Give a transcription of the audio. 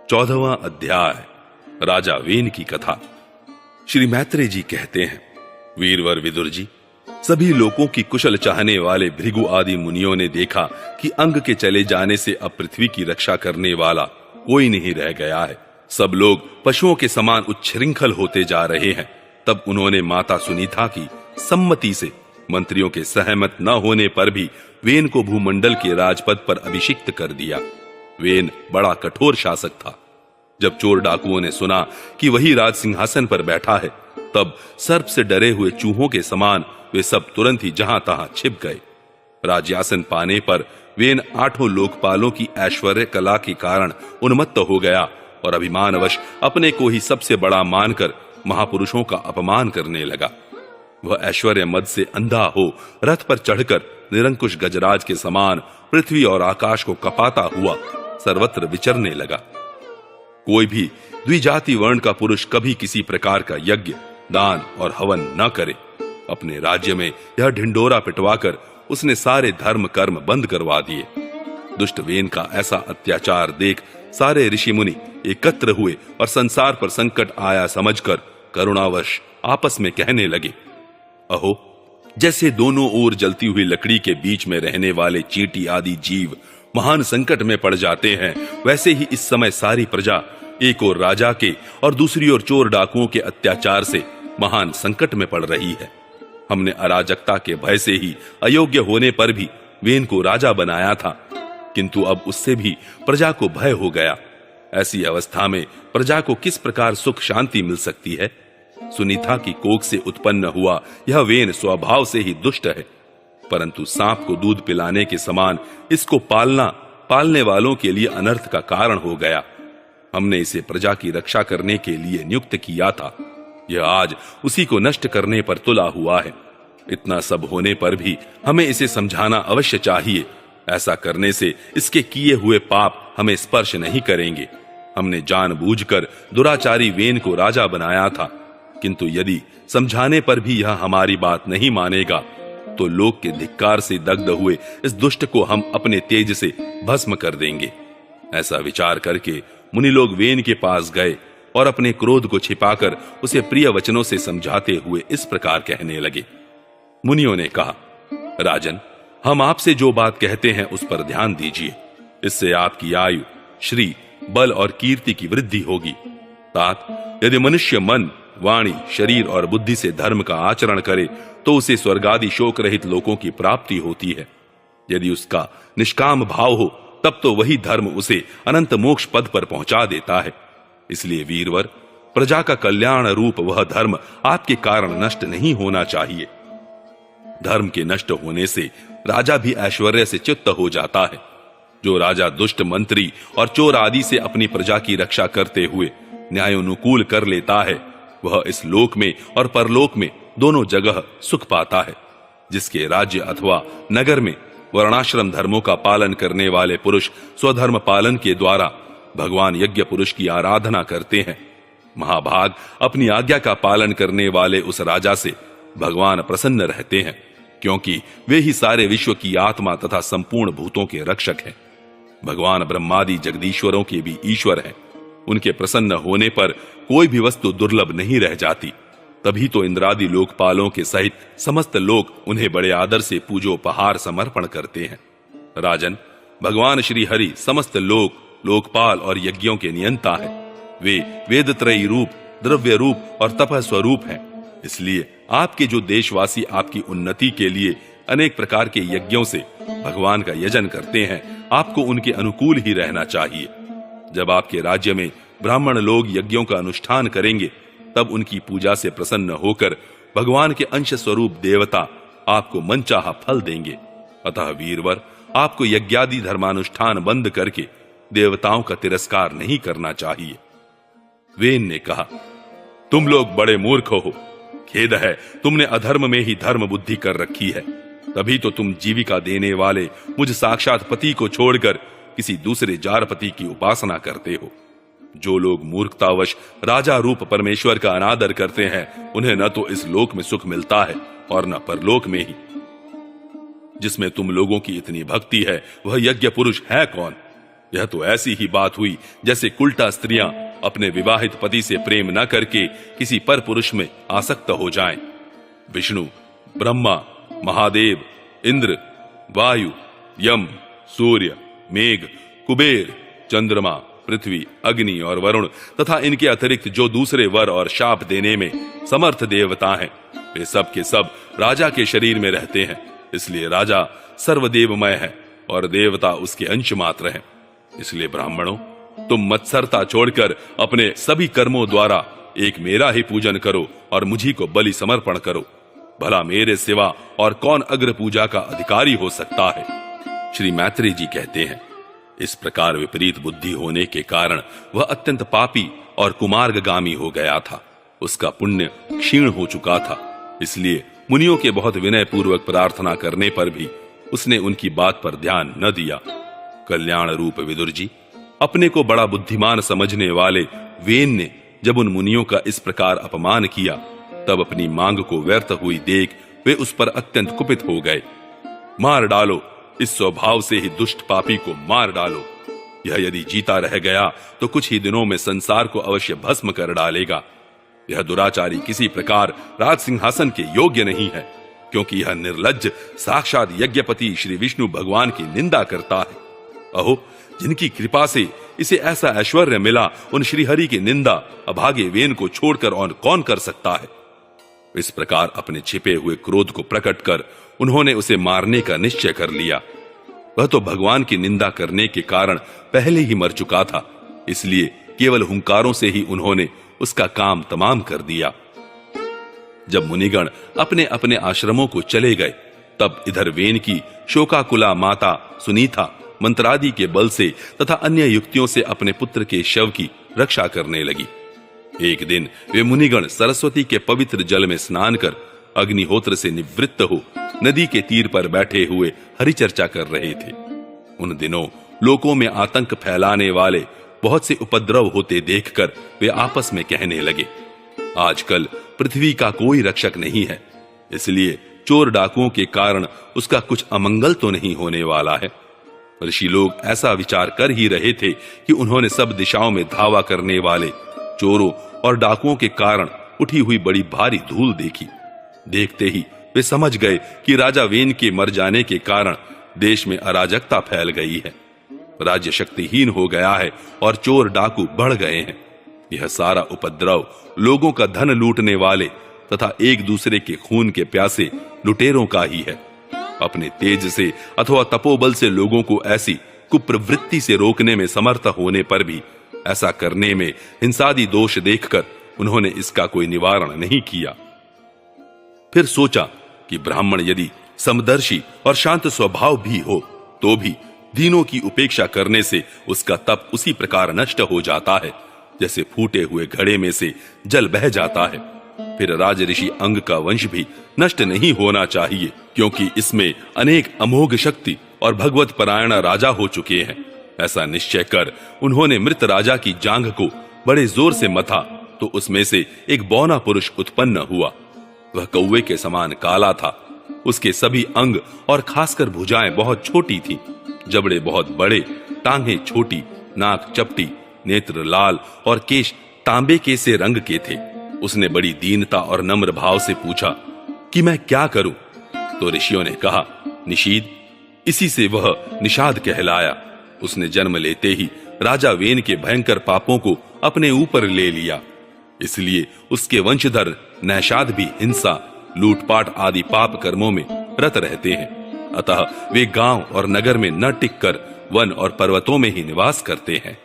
14वां अध्याय राजा वेन की कथा। श्री मैत्रेय जी कहते हैं, वीरवर विदुर जी, सभी लोगों की कुशल चाहने वाले भृगु आदि मुनियों ने देखा कि अंग के चले जाने से अब पृथ्वी की रक्षा करने वाला कोई नहीं रह गया है। सब लोग पशुओं के समान उच्छृंखल होते जा रहे हैं। तब उन्होंने माता सुनीता की सम्मति से मंत्रियों के सहमत न होने पर भी वेन को भूमंडल के राजपद पर अभिषिक्त कर दिया। वेन बड़ा कठोर शासक था। जब चोर डाकुओं ने सुना कि वही राज सिंहासन पर बैठा है, तब सर्प से डरे हुए चूहों के समान वे सब तुरंत ही जहां तहां छिप गए। राज्यासन पाने पर वेन 8 लोकपालों की ऐश्वर्य कला के कारण उन्मत्त हो गया और अभिमानवश अपने को ही सबसे बड़ा मानकर महापुरुषों का अपमान करने लगा। वह ऐश्वर्य मद से अंधा हो रथ पर चढ़कर निरंकुश गजराज के समान पृथ्वी और आकाश को कपाता हुआ सर्वत्र विचरने लगा। कोई भी द्विजाति वर्ण का पुरुष कभी किसी प्रकार का यज्ञ, दान और हवन न करे। अपने राज्य में यह ढिंडोरा पिटवाकर उसने सारे धर्म कर्म बंद करवा दिए। दुष्ट वेन का ऐसा अत्याचार देख सारे ऋषि मुनि एकत्र हुए और संसार पर संकट आया समझकर करुणावश आपस में कहने लगे, अहो, जैसे दोनों ओर जलती हुई लकड़ी के बीच में रहने वाले चींटी आदि जीव महान संकट में पड़ जाते हैं, वैसे ही इस समय सारी प्रजा एक ओर राजा के और दूसरी ओर चोर डाकुओं के अत्याचार से महान संकट में पड़ रही है। हमने अराजकता के भय से ही अयोग्य होने पर भी वेन को राजा बनाया था, किंतु अब उससे भी प्रजा को भय हो गया। ऐसी अवस्था में प्रजा को किस प्रकार सुख शांति मिल सकती है? सुनीता की कोख से उत्पन्न हुआ यह वेन स्वभाव से ही दुष्ट है, परंतु सांप को दूध पिलाने के समान इसको पालना पालने वालों के लिए अनर्थ का कारण हो गया। हमने इसे प्रजा की रक्षा करने के लिए नियुक्त किया था। यह आज उसी को नष्ट करने पर तुला हुआ है। इतना सब होने पर भी हमें इसे समझाना अवश्य चाहिए। ऐसा करने से इसके किए हुए पाप हमें स्पर्श नहीं करेंगे। हमने जानबूझकर दुराचारी वेन को राजा बनाया था, किंतु यदि समझाने पर भी यह हमारी बात नहीं मानेगा तो लोक के धिक्कार से दग्ध हुए इस दुष्ट को हम अपने तेज से भस्म कर देंगे। ऐसा विचार करके मुनि लोग वेन के पास गए और अपने क्रोध को छिपाकर उसे प्रिय वचनों से समझाते हुए इस प्रकार कहने लगे। मुनियों ने कहा, राजन, हम आपसे जो बात कहते हैं उस पर ध्यान दीजिए। इससे आपकी आयु, श्री, बल और कीर्ति की वृद्धि होगी। तात, यदि मनुष्य मन, वाणी, शरीर और बुद्धि से धर्म का आचरण करे तो उसे स्वर्गादि शोक रहित लोकों की प्राप्ति होती है। यदि उसका निष्काम भाव हो तब तो वही धर्म उसे अनंत मोक्ष पद पर पहुंचा देता है। इसलिए वीरवर, प्रजा का कल्याण रूप वह धर्म आपके कारण नष्ट नहीं होना चाहिए। धर्म के नष्ट होने से राजा भी ऐश्वर्य से च्युत हो जाता है। जो राजा दुष्ट मंत्री और चोर आदि से अपनी प्रजा की रक्षा करते हुए न्यायोनुकूल कर लेता है, वह इस लोक में और परलोक में दोनों जगह सुख पाता है। जिसके राज्य अथवा नगर में वर्णाश्रम धर्मों का पालन करने वाले पुरुष स्वधर्म पालन के द्वारा भगवान यज्ञ पुरुष की आराधना करते हैं, महाभाग अपनी आज्ञा का पालन करने वाले उस राजा से भगवान प्रसन्न रहते हैं, क्योंकि वे ही सारे विश्व की आत्मा तथा संपूर्ण भूतों के रक्षक हैं। भगवान ब्रह्मादि जगदीश्वरों के भी ईश्वर हैं। उनके प्रसन्न होने पर कोई भी वस्तु दुर्लभ नहीं रह जाती। तभी तो इंद्रादि लोकपालों के सहित समस्त लोग उन्हें बड़े आदर से पूजोपहार समर्पण करते हैं। राजन, भगवान श्री हरि समस्त लोकपाल और यज्ञों के नियंता है। वे वेदत्रयी रूप, द्रव्य रूप और तप स्वरूप हैं। इसलिए आपके जो देशवासी आपकी उन्नति के लिए अनेक प्रकार के यज्ञों से भगवान का यजन करते हैं, आपको उनके अनुकूल ही रहना चाहिए। जब आपके राज्य में ब्राह्मण लोग यज्ञों का अनुष्ठान करेंगे, तब उनकी पूजा से प्रसन्न होकर भगवान के अंश स्वरूप देवता आपको मनचाहा फल देंगे। अतः वीरवर, आपको यज्ञादि धर्मानुष्ठान बंद करके देवताओं का तिरस्कार नहीं करना चाहिए। वेन ने कहा, तुम लोग बड़े मूर्ख हो। खेद है, तुमने अधर्म में ही धर्म बुद्धि कर रखी है। तभी तो तुम जीविका देने वाले मुझ साक्षात पति को छोड़कर किसी दूसरे जारपति की उपासना करते हो। जो लोग मूर्खतावश राजा रूप परमेश्वर का अनादर करते हैं, उन्हें न तो इस लोक में सुख मिलता है और न परलोक में ही। जिसमें तुम लोगों की इतनी भक्ति है, वह यज्ञ पुरुष है कौन? यह तो ऐसी ही बात हुई जैसे कुल्टा स्त्रियां अपने विवाहित पति से प्रेम न करके किसी पर पुरुष में आसक्त हो जाएं। विष्णु, ब्रह्मा, महादेव, इंद्र, वायु, यम, सूर्य, मेघ, कुबेर, चंद्रमा, पृथ्वी, अग्नि और वरुण तथा इनके अतिरिक्त जो दूसरे वर और शाप देने में समर्थ देवता हैं, वे सब के सब राजा के शरीर में रहते हैं। इसलिए राजा सर्वदेवमय है और देवता उसके अंश मात्र हैं। इसलिए ब्राह्मणों, तुम मत्सरता छोड़कर अपने सभी कर्मों द्वारा एक मेरा ही पूजन करो और मुझी को बलि समर्पण करो। भला मेरे सिवा और कौन अग्र पूजा का अधिकारी हो सकता है। श्री मैत्रेय जी कहते हैं, इस प्रकार विपरीत बुद्धि होने के कारण वह अत्यंत पापी और कुमार्गगामी हो गया था। उसका पुण्य क्षीण हो चुका था। इसलिए मुनियों के बहुत विनय पूर्वक प्रार्थना करने पर भी उसने उनकी बात पर ध्यान न दिया। कल्याण रूप विदुर जी, अपने को बड़ा बुद्धिमान समझने वाले वेन ने जब उन मुनियों का इस प्रकार अपमान किया, तब अपनी मांग को व्यर्थ हुई देख वे उस पर अत्यंत कुपित हो गए। मार डालो, इस स्वभाव से ही दुष्ट पापी को मार डालो। यह यदि जीता रह गया तो कुछ ही दिनों में संसार को अवश्य भस्म कर डालेगा। यह दुराचारी किसी प्रकार राज सिंहासन के योग्य नहीं है, क्योंकि यह निर्लज्ज साक्षात यज्ञपति श्री विष्णु भगवान की निंदा करता है। अहो, जिनकी कृपा से इसे ऐसा ऐश्वर्य मिला, उन श्रीहरि की निंदा अभागे वेन को छोड़कर और कौन कर सकता है। इस प्रकार अपने छिपे हुए क्रोध को प्रकट कर उन्होंने उसे मारने का निश्चय कर लिया। वह तो भगवान की निंदा करने के कारण पहले ही मर चुका था, इसलिए केवल हुंकारों से ही उन्होंने उसका काम तमाम कर दिया। जब मुनिगण अपने अपने आश्रमों को चले गए, तब इधर वेन की शोकाकुला माता सुनीता मंत्रादि के बल से तथा अन्य युक्तियों से अपने पुत्र के शव की रक्षा करने लगी। एक दिन वे मुनिगण सरस्वती के पवित्र जल में स्नान कर अग्निहोत्र से निवृत्त हो नदी के तीर पर बैठे हुए हरिचर्चा कर रहे थे। उन दिनों लोकों में आतंक फैलाने वाले बहुत से उपद्रव होते देखकर वे आपस में कहने लगे, आजकल पृथ्वी का कोई रक्षक नहीं है, इसलिए चोर डाकुओं के कारण उसका कुछ अमंगल तो नहीं होने वाला है। ऋषि लोग ऐसा विचार कर ही रहे थे कि उन्होंने सब दिशाओं में धावा करने वाले चोरों और डाकुओं के कारण उठी हुई बड़ी भारी धूल देखी। देखते ही वे समझ गए कि राजा वेन के मर जाने के कारण देश में अराजकता फैल गई है, राज्य शक्तिहीन हो गया है और चोर डाकू बढ़ गए हैं। यह सारा उपद्रव लोगों का धन लूटने वाले तथा एक दूसरे के खून के प्यासे लुटेरों का ही है। अपने तेज से अथवा तपोबल से लोगों को ऐसी कुप्रवृत्ति से रोकने में समर्थ होने पर भी ऐसा करने में हिंसादि दोष देखकर उन्होंने इसका कोई निवारण नहीं किया। फिर सोचा कि ब्राह्मण यदि समदर्शी और शांत स्वभाव भी हो तो भी दीनों की उपेक्षा करने से उसका तप उसी प्रकार नष्ट हो जाता है जैसे फूटे हुए घड़े में से जल बह जाता है। फिर राज ऋषि अंग का वंश भी नष्ट नहीं होना चाहिए, क्योंकि इसमें अनेक अमोघ शक्ति और भगवत परायण राजा हो चुके हैं। ऐसा निश्चय कर उन्होंने मृत राजा की जांघ को बड़े जोर से मथा तो उसमें से एक बौना पुरुष उत्पन्न हुआ। वह कौवे के समान काला था। उसके सभी अंग और खासकर भुजाएं बहुत छोटी थीं, जबड़े बहुत बड़े, टांगें छोटी, नाक चपटी, नेत्र लाल और केश तांबे के से रंग के थे। उसने बड़ी दीनता और नम्र भाव से पूछा कि मैं क्या करूं? तो ऋषियों ने कहा, निषीद। इसी से वह निषाद कहलाया। उसने जन्म लेते ही राजा वेन के भयंकर पापों को अपने ऊपर ले लिया, इसलिए उसके वंशधर नैषाद भी हिंसा, लूटपाट आदि पाप कर्मों में रत रहते हैं। अतः वे गांव और नगर में न टिककर वन और पर्वतों में ही निवास करते हैं।